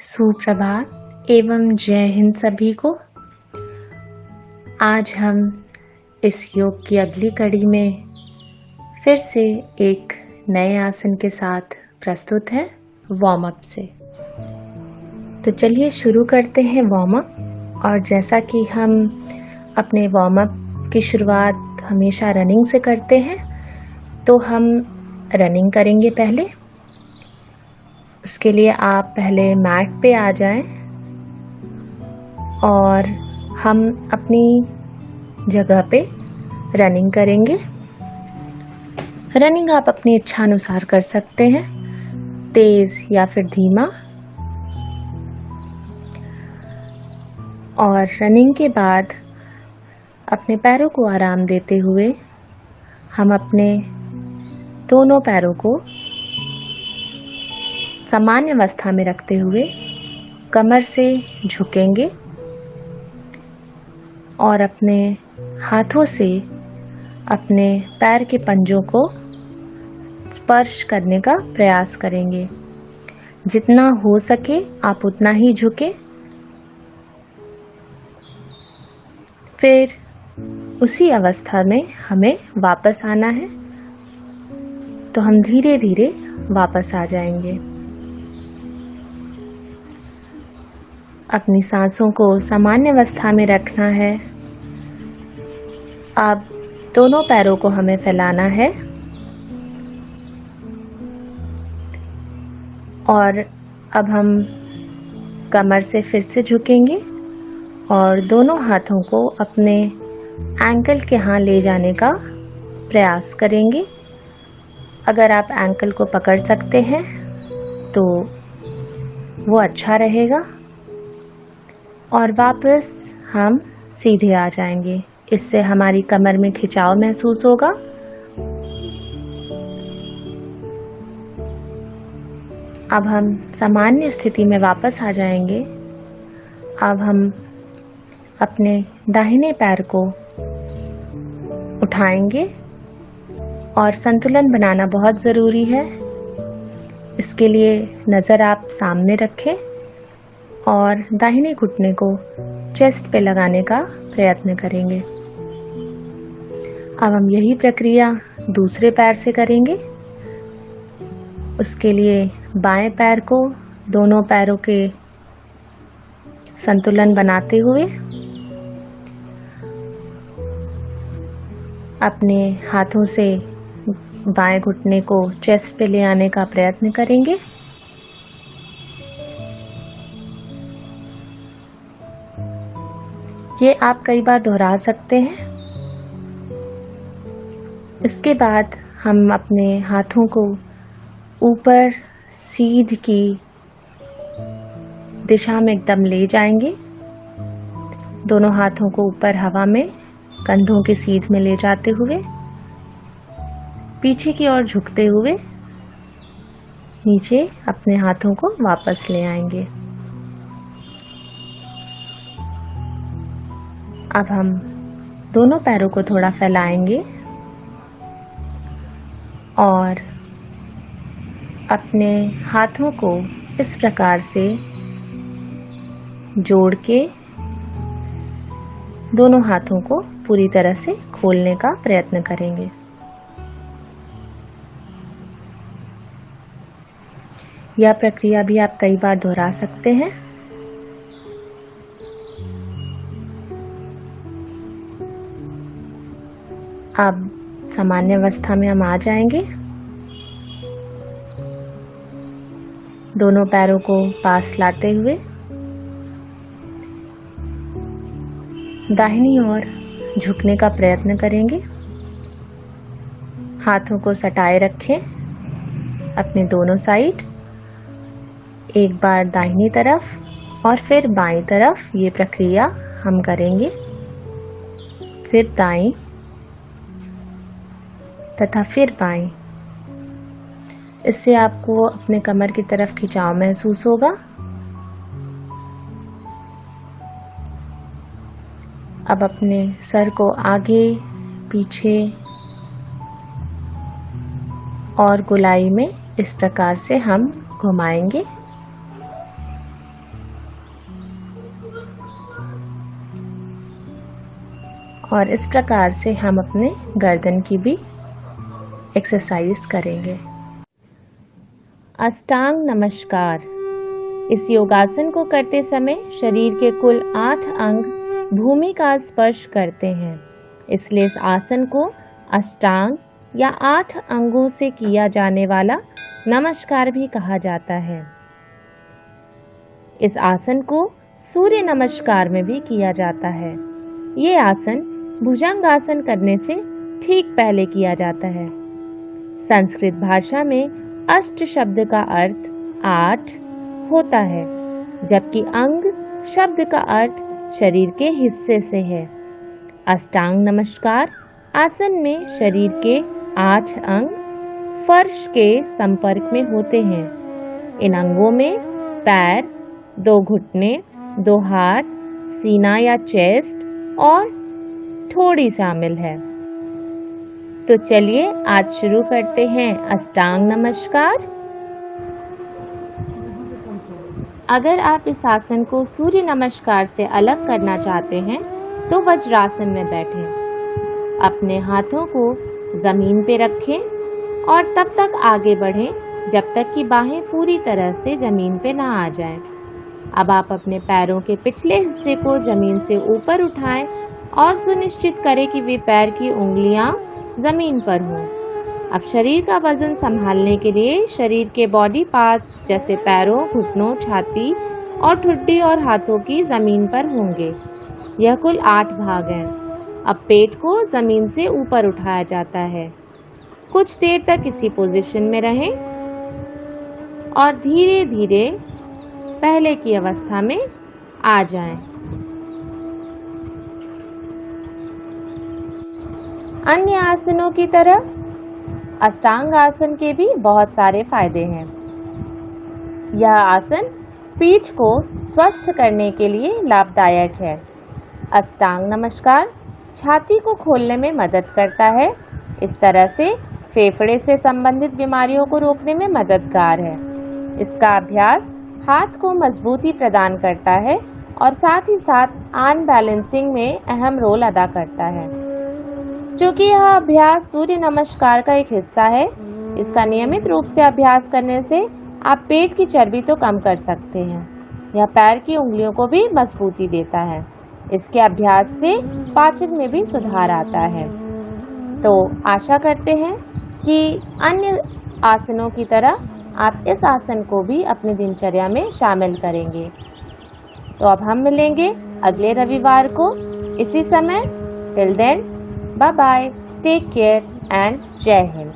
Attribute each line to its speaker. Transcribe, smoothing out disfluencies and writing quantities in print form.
Speaker 1: सुप्रभात एवं जय हिंद सभी को। आज हम इस योग की अगली कड़ी में फिर से एक नए आसन के साथ प्रस्तुत हैं वार्म अप से। तो चलिए शुरू करते हैं वार्म अप। और जैसा कि हम अपने वार्म अप की शुरुआत हमेशा रनिंग से करते हैं, तो हम रनिंग करेंगे पहले। उसके लिए आप पहले मैट पे आ जाएं और हम अपनी जगह पे रनिंग करेंगे। रनिंग आप अपनी इच्छा अनुसार कर सकते हैं, तेज या फिर धीमा। और रनिंग के बाद अपने पैरों को आराम देते हुए हम अपने दोनों पैरों को सामान्य अवस्था में रखते हुए कमर से झुकेंगे और अपने हाथों से अपने पैर के पंजों को स्पर्श करने का प्रयास करेंगे। जितना हो सके आप उतना ही झुके। फिर उसी अवस्था में हमें वापस आना है, तो हम धीरे धीरे वापस आ जाएंगे। अपनी सांसों को सामान्य अवस्था में रखना है। अब दोनों पैरों को हमें फैलाना है और अब हम कमर से फिर से झुकेंगे और दोनों हाथों को अपने एंकल के यहाँ ले जाने का प्रयास करेंगे। अगर आप एंकल को पकड़ सकते हैं तो वो अच्छा रहेगा। और वापस हम सीधे आ जाएंगे। इससे हमारी कमर में खिंचाव महसूस होगा। अब हम सामान्य स्थिति में वापस आ जाएंगे। अब हम अपने दाहिने पैर को उठाएंगे और संतुलन बनाना बहुत ज़रूरी है। इसके लिए नज़र आप सामने रखें और दाहिने घुटने को चेस्ट पे लगाने का प्रयत्न करेंगे। अब हम यही प्रक्रिया दूसरे पैर से करेंगे। उसके लिए बाएं पैर को दोनों पैरों के संतुलन बनाते हुए अपने हाथों से बाएं घुटने को चेस्ट पे ले आने का प्रयत्न करेंगे। ये आप कई बार दोहरा सकते हैं। इसके बाद हम अपने हाथों को ऊपर सीध की दिशा में एकदम ले जाएंगे। दोनों हाथों को ऊपर हवा में कंधों के सीध में ले जाते हुए पीछे की ओर झुकते हुए नीचे अपने हाथों को वापस ले आएंगे। अब हम दोनों पैरों को थोड़ा फैलाएंगे और अपने हाथों को इस प्रकार से जोड़ के दोनों हाथों को पूरी तरह से खोलने का प्रयत्न करेंगे। यह प्रक्रिया भी आप कई बार दोहरा सकते हैं। अब सामान्य अवस्था में हम आ जाएंगे। दोनों पैरों को पास लाते हुए दाहिनी ओर झुकने का प्रयत्न करेंगे। हाथों को सटाए रखें अपने दोनों साइड। एक बार दाहिनी तरफ और फिर बाईं तरफ ये प्रक्रिया हम करेंगे। फिर दाईं तथा फिर बाईं। इससे आपको अपने कमर की तरफ खिंचाव महसूस होगा। अब अपने सर को आगे पीछे और गोलाई में इस प्रकार से हम घुमाएंगे। और इस प्रकार से हम अपने गर्दन की भी एक्सरसाइज करेंगे। अष्टांग नमस्कार। इस योगासन को करते समय शरीर के कुल 8 अंग भूमि का स्पर्श करते हैं, इसलिए इस आसन को अष्टांग या 8 अंगों से किया जाने वाला नमस्कार भी कहा जाता है। इस आसन को सूर्य नमस्कार में भी किया जाता है। ये आसन भुजंगासन करने से ठीक पहले किया जाता है। संस्कृत भाषा में अष्ट शब्द का अर्थ 8 होता है, जबकि अंग शब्द का अर्थ शरीर के हिस्से से है। अष्टांग नमस्कार आसन में शरीर के 8 अंग फर्श के संपर्क में होते हैं। इन अंगों में पैर, 2 घुटने, 2 हाथ, सीना या चेस्ट और ठोड़ी शामिल है। तो चलिए आज शुरू करते हैं अष्टांग नमस्कार। अगर आप इस आसन को सूर्य नमस्कार से अलग करना चाहते हैं तो वज्रासन में बैठें। अपने हाथों को जमीन पे रखें और तब तक आगे बढ़ें जब तक कि बाहें पूरी तरह से जमीन पे ना आ जाएं। अब आप अपने पैरों के पिछले हिस्से को जमीन से ऊपर उठाएं और सुनिश्चित करें कि वे पैर की उंगलियां जमीन पर हों। अब शरीर का वजन संभालने के लिए शरीर के बॉडी पार्ट्स जैसे पैरों, घुटनों, छाती और ठुड्डी और हाथों की जमीन पर होंगे। यह कुल 8 भाग हैं। अब पेट को जमीन से ऊपर उठाया जाता है। कुछ देर तक इसी पोजीशन में रहें और धीरे धीरे पहले की अवस्था में आ जाएं। अन्य आसनों की तरह अष्टांग आसन के भी बहुत सारे फायदे हैं। यह आसन पीठ को स्वस्थ करने के लिए लाभदायक है। अष्टांग नमस्कार छाती को खोलने में मदद करता है। इस तरह से फेफड़े से संबंधित बीमारियों को रोकने में मददगार है। इसका अभ्यास हाथ को मजबूती प्रदान करता है और साथ ही साथ आर्म बैलेंसिंग में अहम रोल अदा करता है। चूँकि यह अभ्यास सूर्य नमस्कार का एक हिस्सा है, इसका नियमित रूप से अभ्यास करने से आप पेट की चर्बी तो कम कर सकते हैं। यह पैर की उंगलियों को भी मजबूती देता है। इसके अभ्यास से पाचन में भी सुधार आता है। तो आशा करते हैं कि अन्य आसनों की तरह आप इस आसन को भी अपनी दिनचर्या में शामिल करेंगे। तो अब हम मिलेंगे अगले रविवार को इसी समय। Till then, bye bye, take care and जय हिंद।